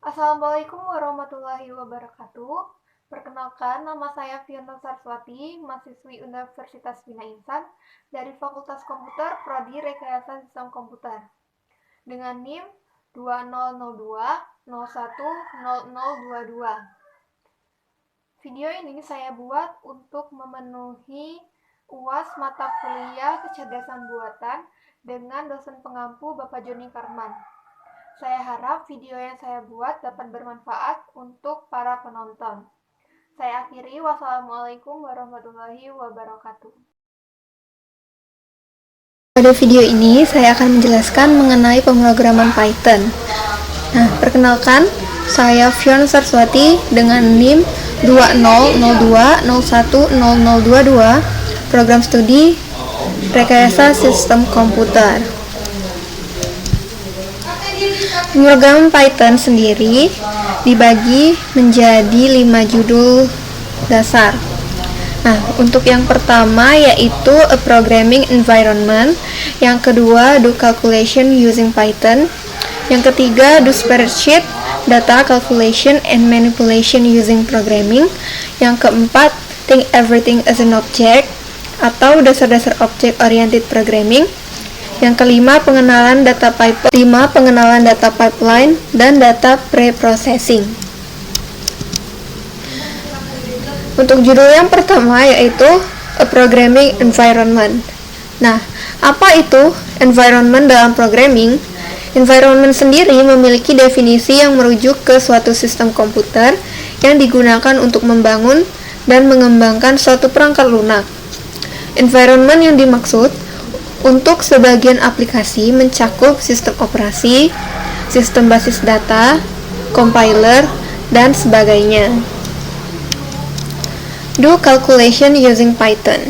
Assalamualaikum warahmatullahi wabarakatuh. Perkenalkan, nama saya Fiona Sarswati, mahasiswi Universitas Bina Insan dari Fakultas Komputer Prodi Rekayasa Sistem Komputer dengan NIM 2002010022. Video ini saya buat untuk memenuhi UAS mata kuliah kecerdasan buatan dengan dosen pengampu Bapak Joni Karman. Saya harap video yang saya buat dapat bermanfaat untuk para penonton. Saya akhiri, wassalamualaikum warahmatullahi wabarakatuh. Pada video ini, saya akan menjelaskan mengenai pemrograman Python. Nah, perkenalkan, saya Fiona Sarswati dengan NIM 2002010022, program studi Rekayasa Sistem Komputer. Pemrograman Python sendiri dibagi menjadi 5 judul dasar. Nah, untuk yang pertama yaitu a programming environment, yang kedua do calculation using Python, yang ketiga do spreadsheet, data calculation and manipulation using programming, yang keempat think everything as an object atau dasar-dasar object oriented programming, yang kelima pengenalan data pipeline dan data preprocessing. Untuk judul yang pertama yaitu a programming environment. Nah, apa itu environment dalam programming? Environment sendiri memiliki definisi yang merujuk ke suatu sistem komputer yang digunakan untuk membangun dan mengembangkan suatu perangkat lunak. Environment yang dimaksud untuk sebagian aplikasi mencakup sistem operasi, sistem basis data, compiler, dan sebagainya. Do calculation using Python.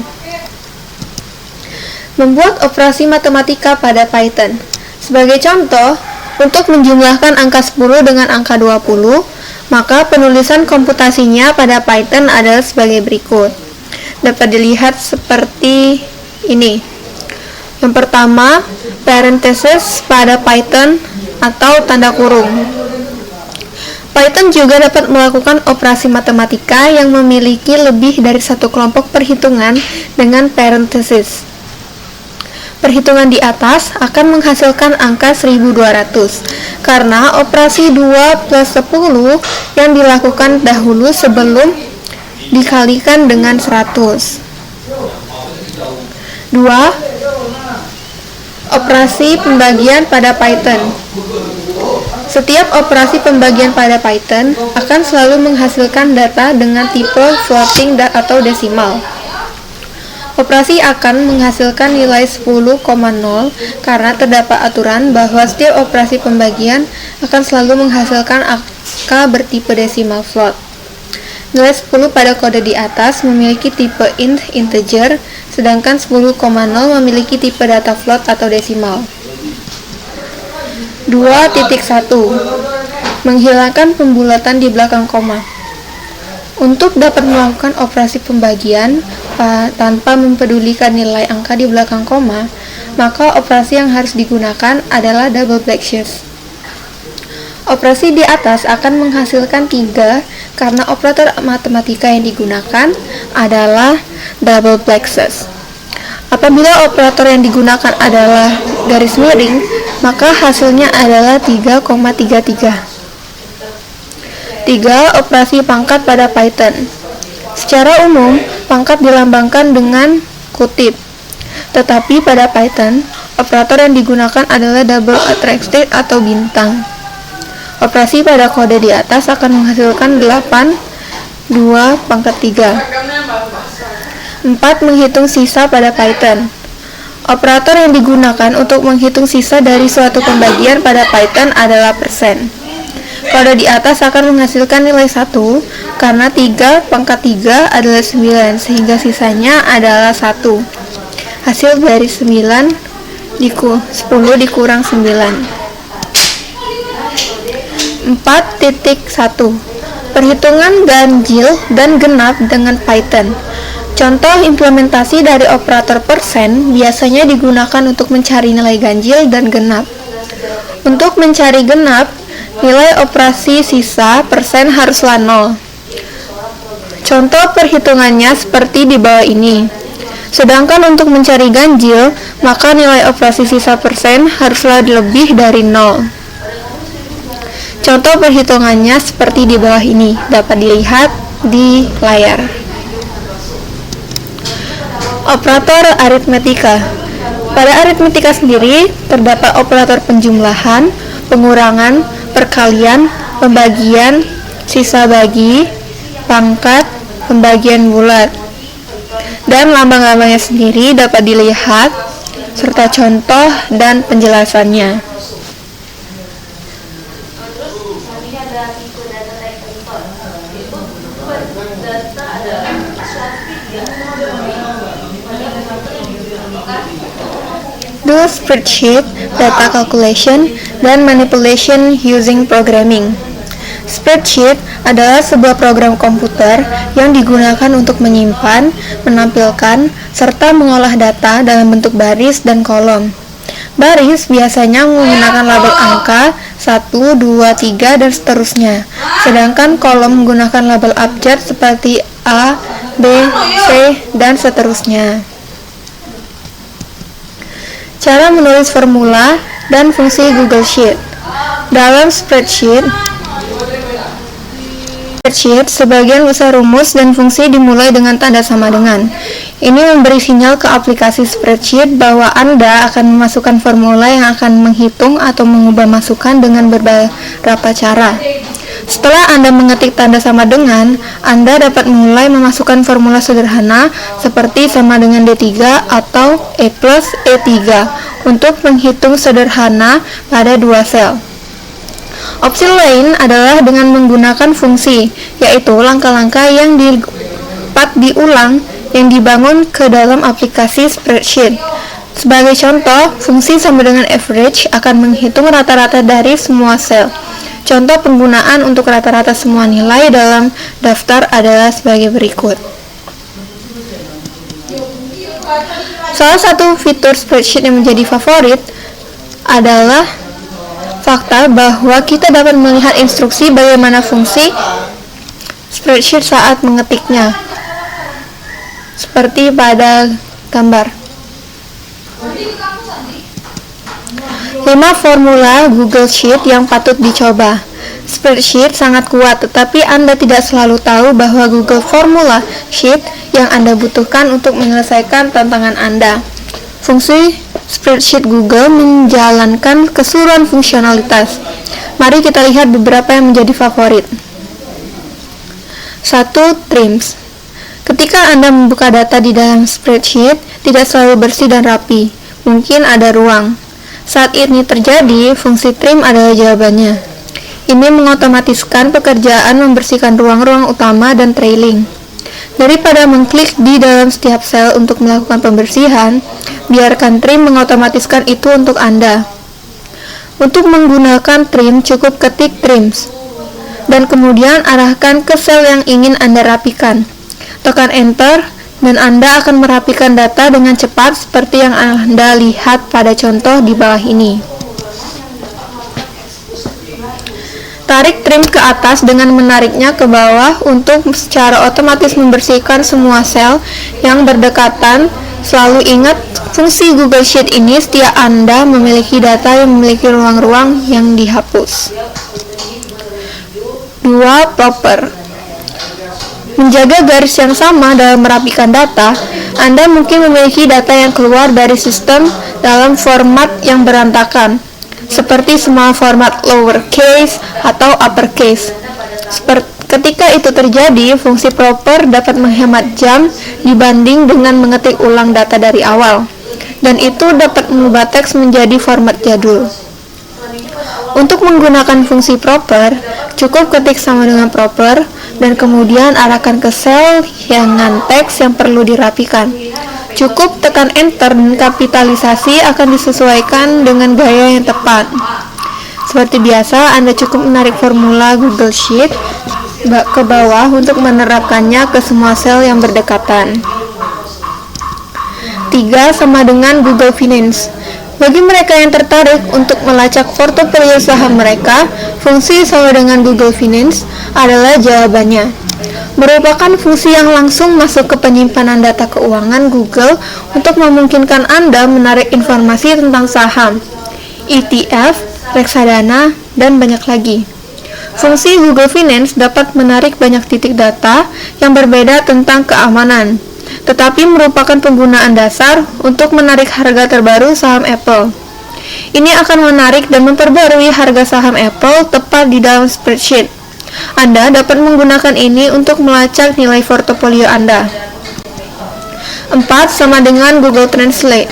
Membuat operasi matematika pada Python. Sebagai contoh, untuk menjumlahkan angka 10 dengan angka 20, maka penulisan komputasinya pada Python adalah sebagai berikut. Dapat dilihat seperti ini. Yang pertama, parenthesis pada Python atau tanda kurung. Python juga dapat melakukan operasi matematika yang memiliki lebih dari satu kelompok perhitungan dengan parenthesis. Perhitungan di atas akan menghasilkan angka 1200 karena operasi 2 plus 10 yang dilakukan dahulu sebelum dikalikan dengan 100. 2. Operasi pembagian pada Python. Setiap operasi pembagian pada Python akan selalu menghasilkan data dengan tipe floating atau desimal. Operasi akan menghasilkan nilai 10,0 karena terdapat aturan bahwa setiap operasi pembagian akan selalu menghasilkan angka bertipe desimal float. Nilai 10 pada kode di atas memiliki tipe int integer, sedangkan 10,0 memiliki tipe data float atau desimal. 2.1 Menghilangkan pembulatan di belakang koma. Untuk dapat melakukan operasi pembagian tanpa mempedulikan nilai angka di belakang koma, maka operasi yang harus digunakan adalah double backslash. Operasi di atas akan menghasilkan 3 karena operator matematika yang digunakan adalah double backslash. Apabila operator yang digunakan adalah garis miring, maka hasilnya adalah 3,33. 3. Operasi pangkat pada Python. Secara umum, pangkat dilambangkan dengan kutip. Tetapi pada Python, operator yang digunakan adalah double attracted atau bintang. Operasi pada kode di atas akan menghasilkan 8, 2 pangkat 3. 4. Menghitung sisa pada Python. Operator yang digunakan untuk menghitung sisa dari suatu pembagian pada Python adalah persen. Kode di atas akan menghasilkan nilai 1 karena 3 pangkat 3 adalah 9 sehingga sisanya adalah 1. Hasil dari 10 dikurang 9. 4.1 Perhitungan ganjil dan genap dengan Python. Contoh implementasi dari operator persen biasanya digunakan untuk mencari nilai ganjil dan genap. Untuk mencari genap, nilai operasi sisa persen haruslah 0. Contoh perhitungannya seperti di bawah ini. Sedangkan untuk mencari ganjil, maka nilai operasi sisa persen haruslah lebih dari 0. Contoh perhitungannya seperti di bawah ini, dapat dilihat di layar. Operator aritmetika. Pada aritmetika sendiri, terdapat operator penjumlahan, pengurangan, perkalian, pembagian, sisa bagi, pangkat, pembagian bulat. Dan lambang-lambangnya sendiri dapat dilihat, serta contoh dan penjelasannya. Do spreadsheet, data calculation, dan manipulation using programming. Spreadsheet adalah sebuah program komputer yang digunakan untuk menyimpan, menampilkan, serta mengolah data dalam bentuk baris dan kolom. Baris biasanya menggunakan label angka 1, 2, 3, dan seterusnya. Sedangkan kolom menggunakan label abjad seperti A, B, C, dan seterusnya. Cara menulis formula dan fungsi Google Sheet. Dalam spreadsheet, sebagian besar rumus dan fungsi dimulai dengan tanda sama dengan. Ini memberi sinyal ke aplikasi spreadsheet bahwa Anda akan memasukkan formula yang akan menghitung atau mengubah masukan dengan beberapa cara. Setelah Anda mengetik tanda sama dengan, Anda dapat mulai memasukkan formula sederhana seperti sama dengan D3 atau E plus E3 untuk menghitung sederhana pada 2 sel. Opsi lain adalah dengan menggunakan fungsi, yaitu langkah-langkah yang dapat diulang yang dibangun ke dalam aplikasi spreadsheet. Sebagai contoh, fungsi sama dengan average akan menghitung rata-rata dari semua sel. Contoh penggunaan untuk rata-rata semua nilai dalam daftar adalah sebagai berikut. Salah satu fitur spreadsheet yang menjadi favorit adalah fakta bahwa kita dapat melihat instruksi bagaimana fungsi spreadsheet saat mengetiknya, seperti pada gambar. 5 formula Google Sheet yang patut dicoba. Spreadsheet sangat kuat, tetapi Anda tidak selalu tahu bahwa Google Formula Sheet yang Anda butuhkan untuk menyelesaikan tantangan Anda. Fungsi spreadsheet Google menjalankan keseluruhan fungsionalitas. Mari kita lihat beberapa yang menjadi favorit. 1. Trims. Ketika Anda membuka data di dalam spreadsheet, tidak selalu bersih dan rapi. Mungkin ada ruang. Saat ini terjadi, fungsi trim adalah jawabannya. Ini mengotomatiskan pekerjaan membersihkan ruang-ruang utama dan trailing. Daripada mengklik di dalam setiap sel untuk melakukan pembersihan, biarkan trim mengotomatiskan itu untuk Anda. Untuk menggunakan trim, cukup ketik trims, dan kemudian arahkan ke sel yang ingin Anda rapikan. Tekan enter, dan Anda akan merapikan data dengan cepat seperti yang Anda lihat pada contoh di bawah ini. Tarik trim ke atas dengan menariknya ke bawah untuk secara otomatis membersihkan semua sel yang berdekatan. Selalu ingat fungsi Google Sheet ini setiap Anda memiliki data yang memiliki ruang-ruang yang dihapus. 2. Proper. Menjaga garis yang sama dalam merapikan data, Anda mungkin memiliki data yang keluar dari sistem dalam format yang berantakan, seperti semua format lowercase atau uppercase. Ketika itu terjadi, fungsi proper dapat menghemat jam dibanding dengan mengetik ulang data dari awal, dan itu dapat mengubah teks menjadi format jadul. Untuk menggunakan fungsi proper, cukup ketik sama dengan proper, dan kemudian arahkan ke sel dengan teks yang perlu dirapikan. Cukup tekan enter dan kapitalisasi akan disesuaikan dengan gaya yang tepat. Seperti biasa, Anda cukup menarik formula Google Sheet ke bawah untuk menerapkannya ke semua sel yang berdekatan. 3. Sama dengan Google Finance. Bagi mereka yang tertarik untuk melacak portofolio saham mereka, fungsi sama dengan Google Finance adalah jawabannya. Merupakan fungsi yang langsung masuk ke penyimpanan data keuangan Google untuk memungkinkan Anda menarik informasi tentang saham, ETF, reksadana, dan banyak lagi. Fungsi Google Finance dapat menarik banyak titik data yang berbeda tentang keamanan, tetapi merupakan penggunaan dasar untuk menarik harga terbaru saham Apple. Ini akan menarik dan memperbarui harga saham Apple tepat di dalam spreadsheet. Anda dapat menggunakan ini untuk melacak nilai portofolio Anda. 4. Sama dengan Google Translate.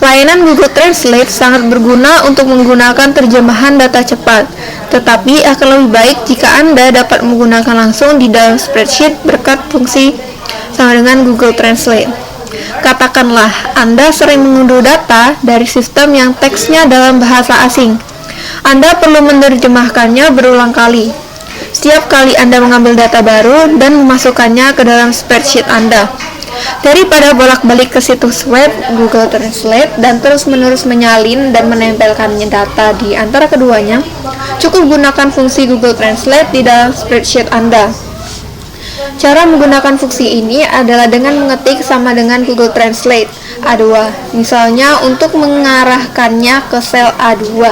Layanan Google Translate sangat berguna untuk menggunakan terjemahan data cepat, tetapi akan lebih baik jika Anda dapat menggunakan langsung di dalam spreadsheet berkat fungsi sama dengan Google Translate. Katakanlah Anda sering mengunduh data dari sistem yang teksnya dalam bahasa asing. Anda perlu menerjemahkannya berulang kali setiap kali Anda mengambil data baru dan memasukkannya ke dalam spreadsheet Anda. Daripada bolak-balik ke situs web Google Translate dan terus-menerus menyalin dan menempelkannya data di antara keduanya, cukup gunakan fungsi Google Translate di dalam spreadsheet Anda. Cara menggunakan fungsi ini adalah dengan mengetik sama dengan Google Translate A2, misalnya untuk mengarahkannya ke sel A2,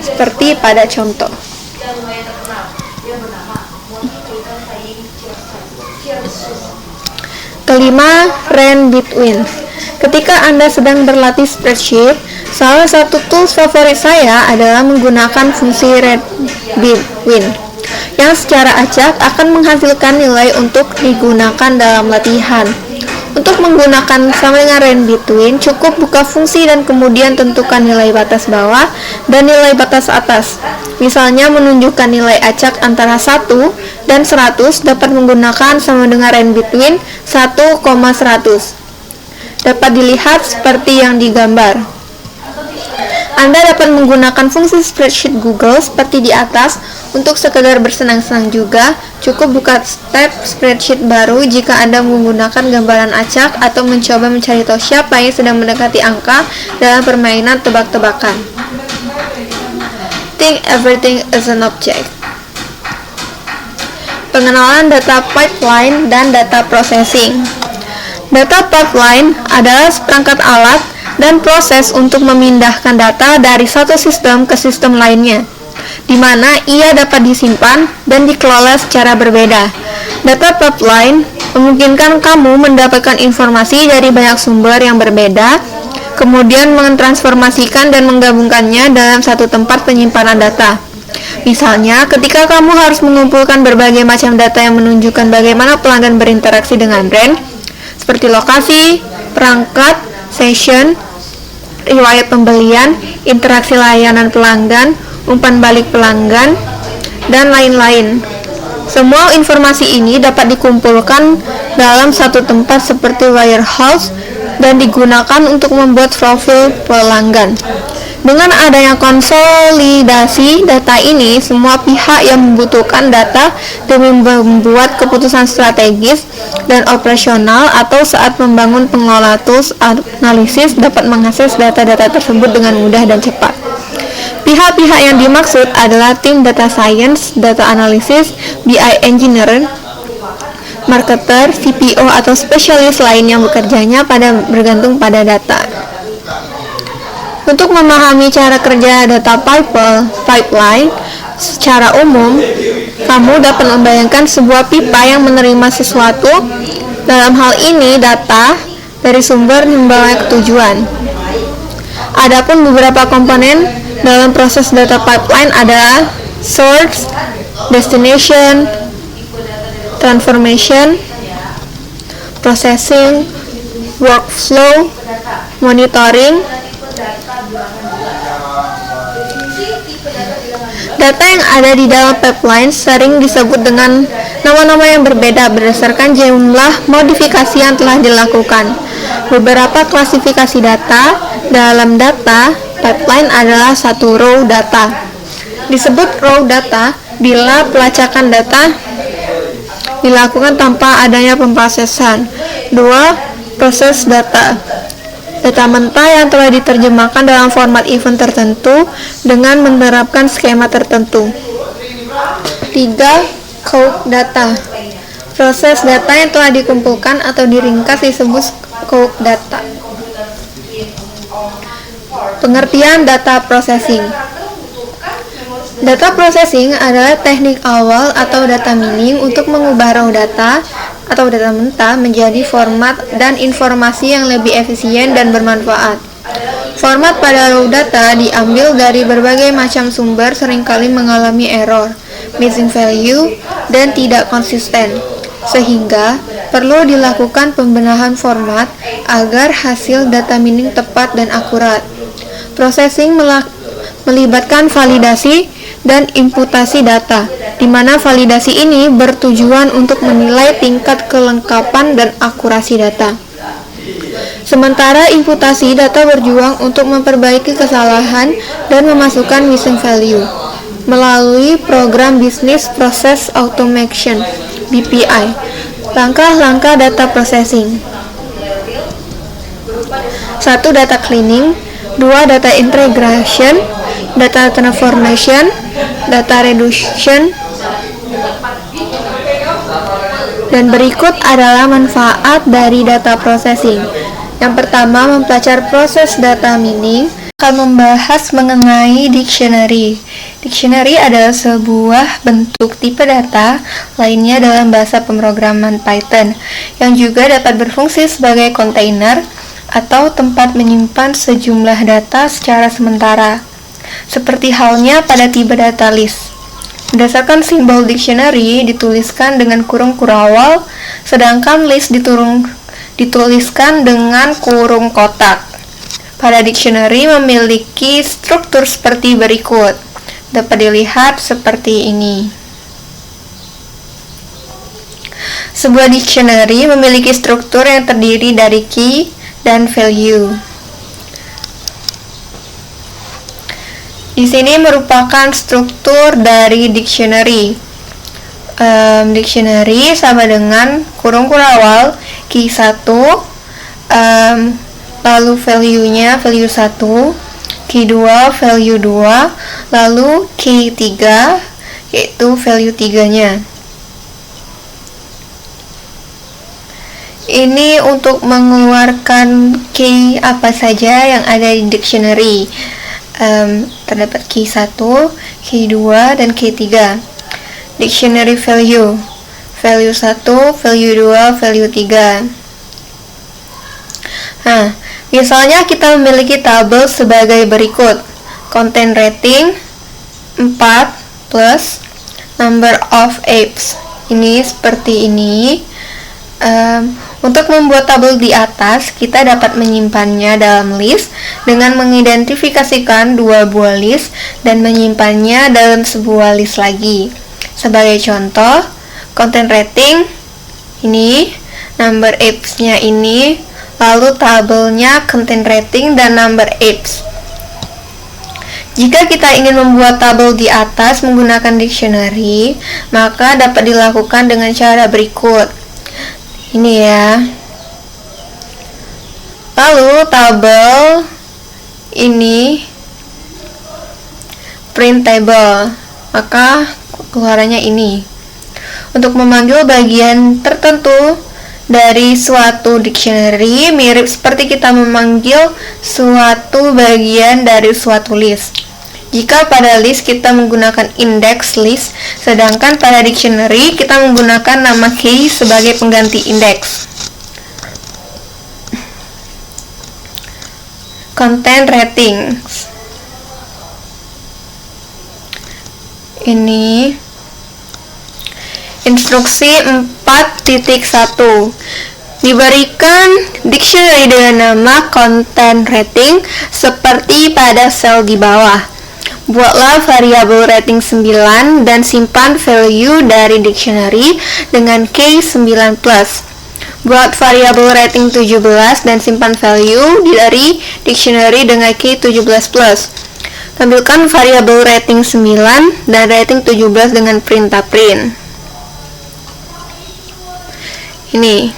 seperti pada contoh. Kelima, range between. Ketika Anda sedang berlatih spreadsheet, salah satu tools favorit saya adalah menggunakan fungsi range between, yang secara acak akan menghasilkan nilai untuk digunakan dalam latihan. Untuk menggunakan sama dengan range between, cukup buka fungsi dan kemudian tentukan nilai batas bawah dan nilai batas atas. Misalnya menunjukkan nilai acak antara 1 dan 100 dapat menggunakan sama dengan range between 1, 100. Dapat dilihat seperti yang digambar. Anda dapat menggunakan fungsi spreadsheet Google seperti di atas untuk sekedar bersenang-senang juga. Cukup buka tab spreadsheet baru jika Anda menggunakan gambaran acak atau mencoba mencari tahu siapa yang sedang mendekati angka dalam permainan tebak-tebakan. Think everything is an object. Pengenalan data pipeline dan data processing. Data pipeline adalah seperangkat alat dan proses untuk memindahkan data dari satu sistem ke sistem lainnya, di mana ia dapat disimpan dan dikelola secara berbeda. Data pipeline memungkinkan kamu mendapatkan informasi dari banyak sumber yang berbeda, kemudian mentransformasikan dan menggabungkannya dalam satu tempat penyimpanan data. Misalnya, ketika kamu harus mengumpulkan berbagai macam data yang menunjukkan bagaimana pelanggan berinteraksi dengan brand, seperti lokasi, perangkat, session, riwayat pembelian, interaksi layanan pelanggan, umpan balik pelanggan, dan lain-lain. Semua informasi ini dapat dikumpulkan dalam satu tempat seperti warehouse dan digunakan untuk membuat profil pelanggan. Dengan adanya konsolidasi data ini, semua pihak yang membutuhkan data demi membuat keputusan strategis dan operasional atau saat membangun pengelola tools analisis dapat mengakses data-data tersebut dengan mudah dan cepat. Pihak-pihak yang dimaksud adalah tim data science, data analysis, BI engineer, marketer, CPO atau spesialis lain yang bekerjanya bergantung pada data. Untuk memahami cara kerja data pipeline secara umum, kamu dapat membayangkan sebuah pipa yang menerima sesuatu. Dalam hal ini, data dari sumber membawa ke tujuan. Adapun beberapa komponen dalam proses data pipeline adalah source, destination, transformation, processing, workflow, monitoring. Data yang ada di dalam pipeline sering disebut dengan nama-nama yang berbeda berdasarkan jumlah modifikasi yang telah dilakukan. Beberapa klasifikasi data dalam data pipeline adalah satu, raw data. Disebut raw data bila pelacakan data dilakukan tanpa adanya pemrosesan. 2. Proses data. Data data mentah yang telah diterjemahkan dalam format event tertentu dengan menerapkan skema tertentu. 3. Count data. Proses data yang telah dikumpulkan atau diringkas disebut count data. Pengertian data processing. Data processing adalah teknik awal atau data mining untuk mengubah raw data atau data mentah menjadi format dan informasi yang lebih efisien dan bermanfaat. Format pada raw data diambil dari berbagai macam sumber, seringkali mengalami error, missing value, dan tidak konsisten, sehingga perlu dilakukan pembenahan format agar hasil data mining tepat dan akurat. Processing melibatkan validasi dan imputasi data, di mana validasi ini bertujuan untuk menilai tingkat kelengkapan dan akurasi data. Sementara imputasi data berjuang untuk memperbaiki kesalahan dan memasukkan missing value melalui program Business Process Automation (BPI). Langkah-langkah data processing. 1. Data cleaning. 2. Data integration, data transformation, data reduction. Dan berikut adalah manfaat dari data processing. Yang pertama, mempelajari proses data mining. Akan membahas mengenai dictionary. Dictionary adalah sebuah bentuk tipe data lainnya dalam bahasa pemrograman Python yang juga dapat berfungsi sebagai kontainer atau tempat menyimpan sejumlah data secara sementara, seperti halnya pada tipe data list. Berdasarkan simbol dictionary dituliskan dengan kurung kurawal, sedangkan list dituliskan dengan kurung kotak. Pada dictionary memiliki struktur seperti berikut. Dapat dilihat seperti ini. Sebuah dictionary memiliki struktur yang terdiri dari key dan value. Di sini merupakan struktur dari dictionary. Dictionary sama dengan kurung kurawal key 1, lalu value-nya value 1, key 2 value 2, lalu key 3 yaitu value 3-nya. Ini untuk mengeluarkan key apa saja yang ada di dictionary. Terdapat key 1, key 2, dan key 3. Dictionary value 1, value 2, value 3. Nah, misalnya kita memiliki tabel sebagai berikut. Content rating 4 plus number of apps. Ini seperti ini. Untuk membuat tabel di atas, kita dapat menyimpannya dalam list dengan mengidentifikasikan dua buah list dan menyimpannya dalam sebuah list lagi. Sebagai contoh, content rating ini, number apps-nya ini, lalu tabelnya content rating dan number apps. Jika kita ingin membuat tabel di atas menggunakan dictionary, maka dapat dilakukan dengan cara berikut. Ini ya. Lalu tabel ini print table, maka keluarannya ini. Untuk memanggil bagian tertentu dari suatu dictionary mirip seperti kita memanggil suatu bagian dari suatu list. Jika pada list kita menggunakan index list, sedangkan pada dictionary kita menggunakan nama key sebagai pengganti index. Content ratings. Ini instruksi 4.1. Diberikan dictionary dengan nama content rating seperti pada sel di bawah. Buatlah variabel rating 9 dan simpan value dari dictionary dengan key 9+. Buat variabel rating 17 dan simpan value dari dictionary dengan key 17+. Tampilkan variabel rating 9 dan rating 17 dengan print. Ini.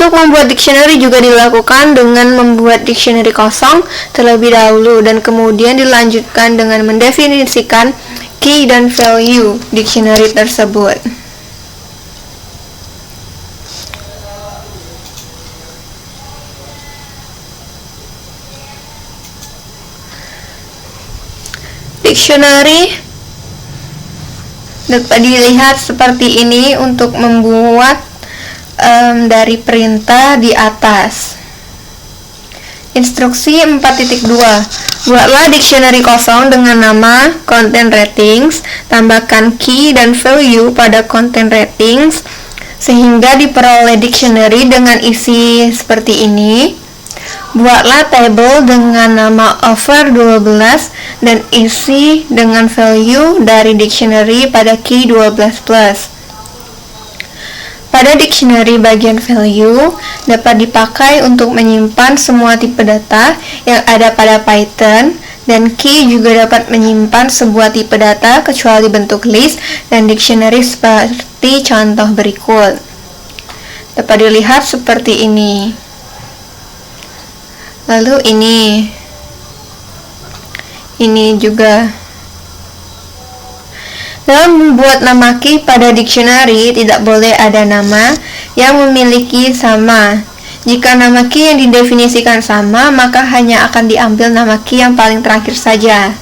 Untuk membuat dictionary juga dilakukan dengan membuat dictionary kosong terlebih dahulu dan kemudian dilanjutkan dengan mendefinisikan key dan value dictionary tersebut. Dictionary dapat dilihat seperti ini untuk membuat dari perintah di atas. Instruksi 4.2. Buatlah dictionary kosong dengan nama content ratings, tambahkan key dan value pada content ratings sehingga diperoleh dictionary dengan isi seperti ini. Buatlah table dengan nama over 12 dan isi dengan value dari dictionary pada key 12+. Pada dictionary bagian value dapat dipakai untuk menyimpan semua tipe data yang ada pada Python, dan key juga dapat menyimpan sebuah tipe data kecuali bentuk list dan dictionary seperti contoh berikut. Dapat dilihat seperti ini. Lalu ini juga. Dalam membuat nama key pada dictionary, tidak boleh ada nama yang memiliki sama. Jika nama key yang didefinisikan sama, maka hanya akan diambil nama key yang paling terakhir saja.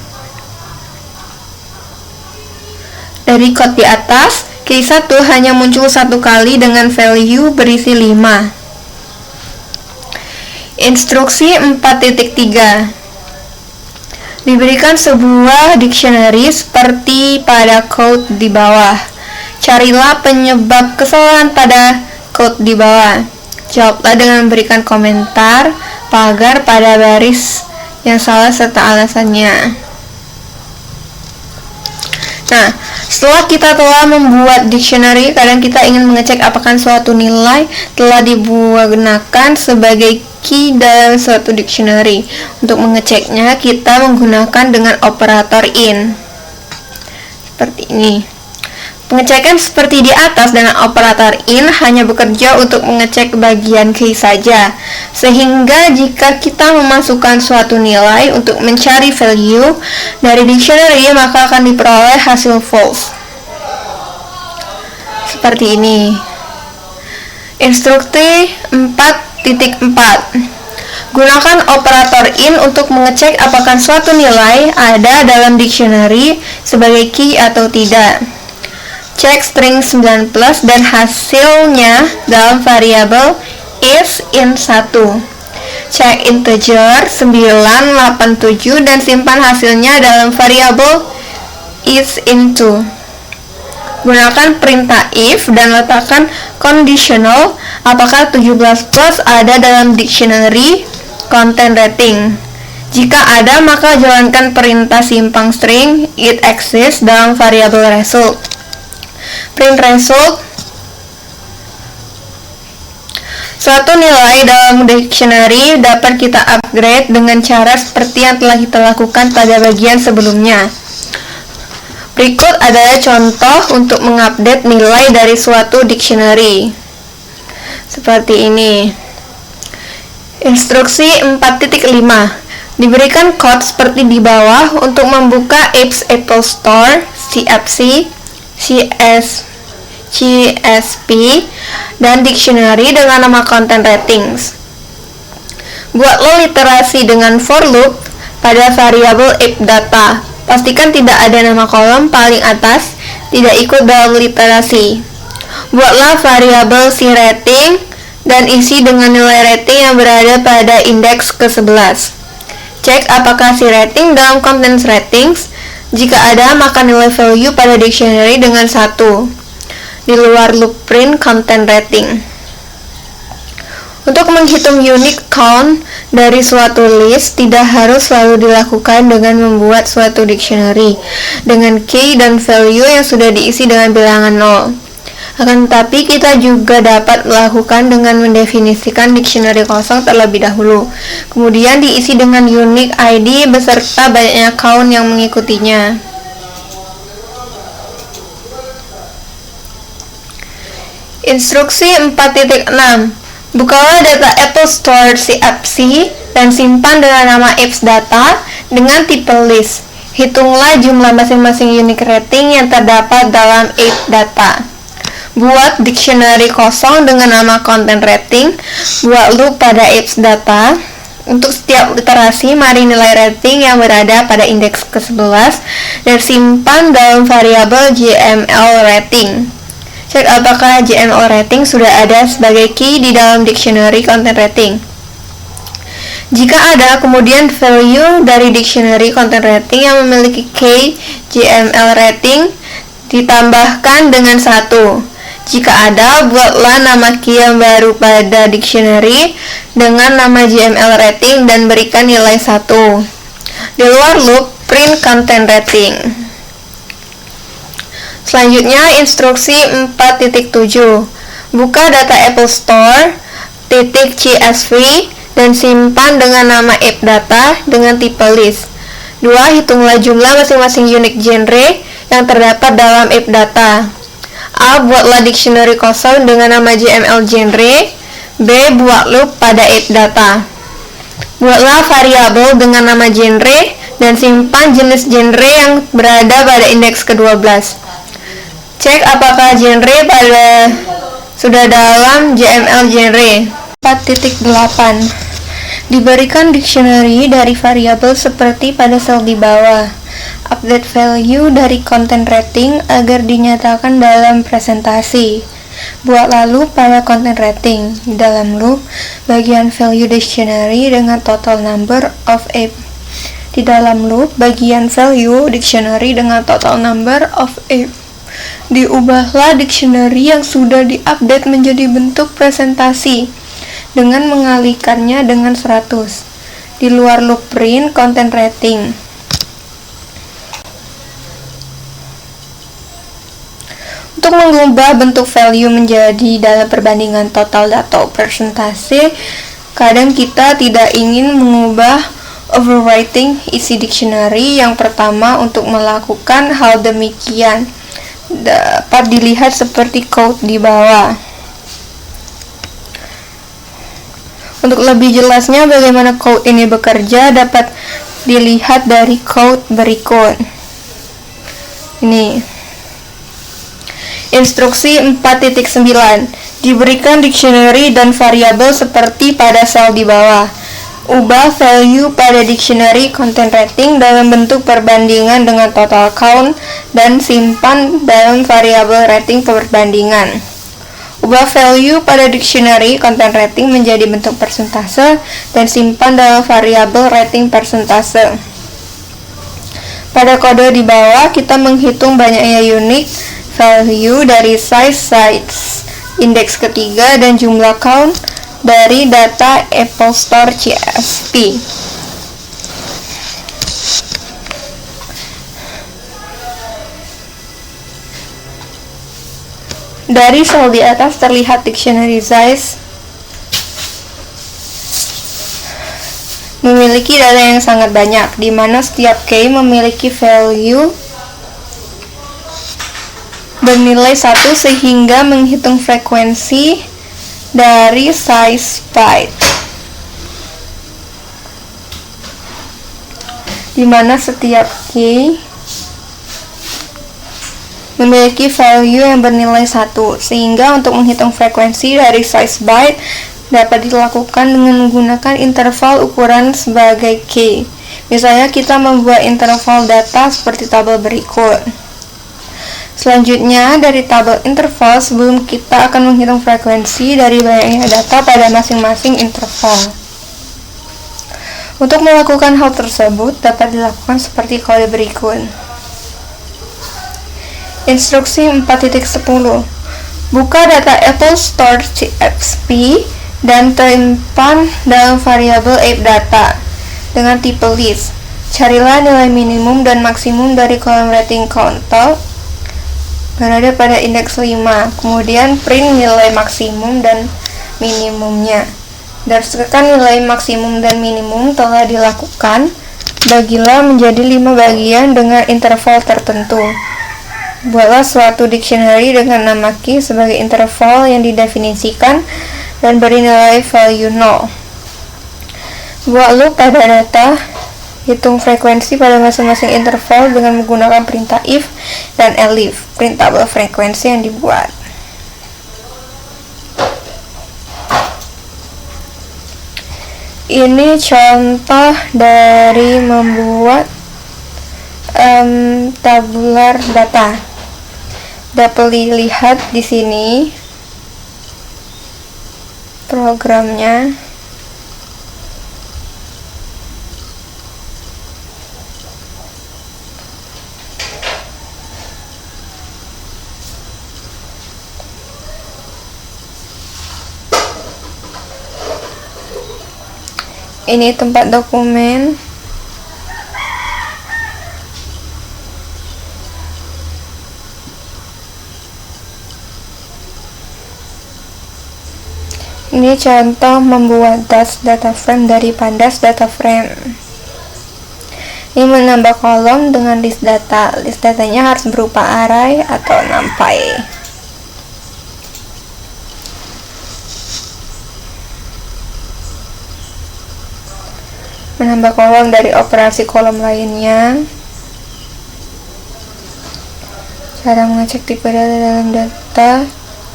Dari code di atas, key 1 hanya muncul satu kali dengan value berisi 5. Instruksi 4.3. Diberikan sebuah dictionary seperti pada code di bawah. Carilah penyebab kesalahan pada code di bawah. Jawablah dengan memberikan komentar pagar pada baris yang salah serta alasannya. Nah, setelah kita telah membuat dictionary, kadang kita ingin mengecek apakah suatu nilai telah digunakan sebagai key dalam suatu dictionary. Untuk mengeceknya, kita menggunakan dengan operator in. Seperti ini. Pengecekan seperti di atas dengan operator in hanya bekerja untuk mengecek bagian key saja. Sehingga jika kita memasukkan suatu nilai untuk mencari value dari dictionary, maka akan diperoleh hasil false. Seperti ini. Instruksi 4.4. Gunakan operator in untuk mengecek apakah suatu nilai ada dalam dictionary sebagai key atau tidak. Cek string 9+ dan hasilnya dalam variabel is in 1. Cek integer 987 dan simpan hasilnya dalam variabel is in 2. Gunakan perintah if dan letakkan conditional apakah 17+ ada dalam dictionary content rating. Jika ada, maka jalankan perintah simpang string it exists dalam variabel result. Print result. Suatu nilai dalam dictionary dapat kita upgrade dengan cara seperti yang telah kita lakukan pada bagian sebelumnya. Berikut adalah contoh untuk mengupdate nilai dari suatu dictionary. Seperti ini. Instruksi 4.5. Diberikan code seperti di bawah untuk membuka apps Apple Store, CFC, CSP, dan dictionary dengan nama content ratings. Buatlah literasi dengan for loop pada variabel app data. Pastikan tidak ada nama kolom paling atas tidak ikut dalam literasi. Buatlah variabel si rating dan isi dengan nilai rating yang berada pada indeks ke-11. Cek apakah si rating dalam content ratings. Jika ada, maka nilai value pada dictionary dengan 1. Di luar loop print content rating. Untuk menghitung unique count dari suatu list tidak harus selalu dilakukan dengan membuat suatu dictionary dengan key dan value yang sudah diisi dengan bilangan 0. Akan tetapi kita juga dapat melakukan dengan mendefinisikan dictionary kosong terlebih dahulu, kemudian diisi dengan unique ID beserta banyaknya count yang mengikutinya. Instruksi 4.6. Bukalah data Apple Store CFC dan simpan dengan nama apps data dengan tipe list. Hitunglah jumlah masing-masing unique rating yang terdapat dalam app data. Buat dictionary kosong dengan nama content rating. Buat loop pada apps data. Untuk setiap literasi, mari nilai rating yang berada pada indeks ke-11 dan simpan dalam variabel JML rating. Cek apakah JML rating sudah ada sebagai key di dalam dictionary content rating. Jika ada, kemudian value dari dictionary content rating yang memiliki key JML rating ditambahkan dengan 1. Jika ada, buatlah nama key yang baru pada dictionary dengan nama JML rating dan berikan nilai 1. Di luar loop, print content rating. Selanjutnya, instruksi 4.7. Buka data Apple Store .csv dan simpan dengan nama app data dengan tipe list. 2. Hitunglah jumlah masing-masing unique genre yang terdapat dalam app data. A. Buatlah dictionary kosong dengan nama JML genre. B. Buat loop pada app data. Buatlah variabel dengan nama genre dan simpan jenis genre yang berada pada indeks ke-12. Cek apakah genre sudah dalam JML genre. 4.8. Diberikan dictionary dari variabel seperti pada sel di bawah. Update value dari content rating agar dinyatakan dalam presentasi. Buat lalu pada content rating. Di dalam loop, bagian value dictionary dengan total number of app. Di dalam loop, bagian value dictionary dengan total number of app. Diubahlah dictionary yang sudah diupdate menjadi bentuk presentasi dengan mengalihkannya dengan 100. Di luar loop, print content rating. Untuk mengubah bentuk value menjadi dalam perbandingan total atau persentase, kadang kita tidak ingin mengubah overwriting isi dictionary. Yang pertama, untuk melakukan hal demikian dapat dilihat seperti code di bawah. Untuk lebih jelasnya bagaimana code ini bekerja dapat dilihat dari code berikut. Ini. Instruksi 4.9. Diberikan dictionary dan variabel seperti pada sel di bawah. Ubah value pada dictionary content rating dalam bentuk perbandingan dengan total count dan simpan dalam variabel rating perbandingan. Ubah value pada dictionary content rating menjadi bentuk persentase dan simpan dalam variabel rating persentase. Pada kode di bawah, kita menghitung banyaknya unique value dari size, indeks ketiga, dan jumlah count dari data Apple Store CSV. Dari sel di atas terlihat dictionary size memiliki data yang sangat banyak, di mana setiap key memiliki value bernilai 1 sehingga menghitung frekuensi dari size byte, di mana setiap key memiliki value yang bernilai 1, sehingga untuk menghitung frekuensi dari size byte dapat dilakukan dengan menggunakan interval ukuran sebagai key. Misalnya kita membuat interval data seperti tabel berikut. Selanjutnya, dari tabel interval, sebelum kita akan menghitung frekuensi dari banyaknya data pada masing-masing interval. Untuk melakukan hal tersebut dapat dilakukan seperti kode berikut. Instruksi 4.10. Buka data Apple Store CSV dan simpan dalam variabel app data dengan tipe list. Carilah nilai minimum dan maksimum dari kolom rating counter berada pada indeks 5. Kemudian print nilai maksimum dan minimumnya. Berdasarkan nilai maksimum dan minimum telah dilakukan, bagilah menjadi 5 bagian dengan interval tertentu. Buatlah suatu dictionary dengan nama key sebagai interval yang didefinisikan dan beri nilai value 0. Buat loop pada data, hitung frekuensi pada masing-masing interval dengan menggunakan perintah if dan elif, perintah frekuensi yang dibuat. Ini contoh dari membuat tabular data. Dapat dilihat di sini programnya. Ini tempat dokumen. Ini contoh membuat data frame dari pandas data frame. Ini menambah kolom dengan list data. List datanya harus berupa array atau numpy. Menambah kolom dari operasi kolom lainnya. Cara mengecek tipe data dalam data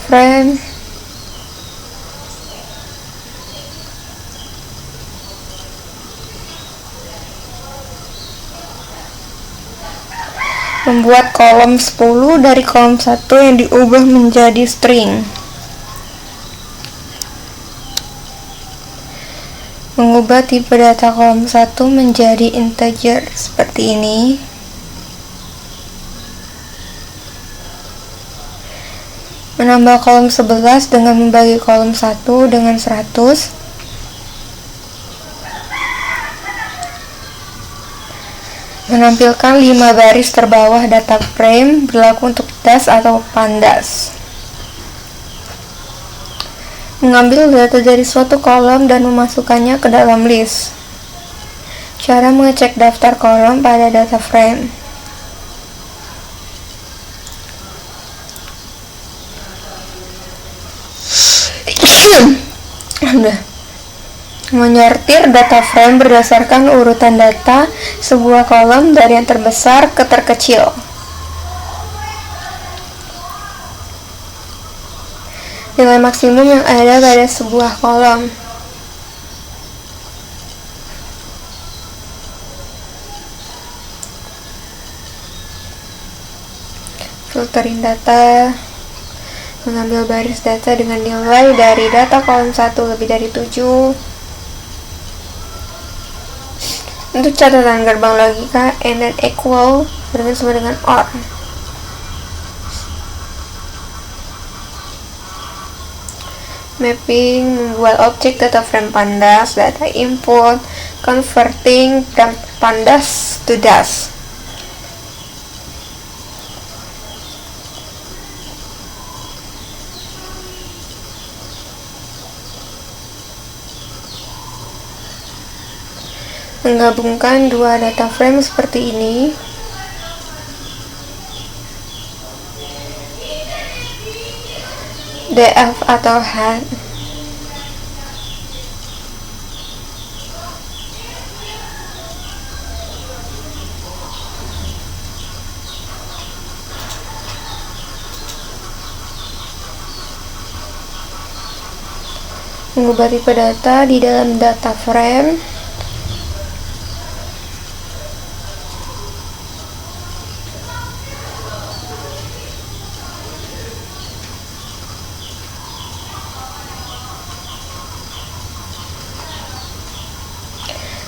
frame. Membuat kolom 10 dari kolom 1 yang diubah menjadi string. Mengubah tipe data kolom 1 menjadi integer seperti ini. Menambah kolom 11 dengan membagi kolom 1 dengan 100. Menampilkan 5 baris terbawah data frame berlaku untuk das atau pandas. Mengambil data dari suatu kolom dan memasukkannya ke dalam list. Cara mengecek daftar kolom pada data frame. Menyortir data frame berdasarkan urutan data sebuah kolom dari yang terbesar ke terkecil. Nilai maksimum yang ada pada sebuah kolom. Filtering data. Mengambil baris data dengan nilai dari data kolom 1 lebih dari 7. Untuk catatan gerbang logika, and then equal sama dengan or. Mapping, membuat objek data frame pandas, data input, converting pandas to das. Menggabungkan dua data frame seperti ini. DF atau head. Mengubah tipe data di dalam data frame.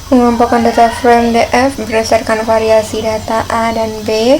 Mengelompokkan data frame DF berdasarkan variasi data A dan B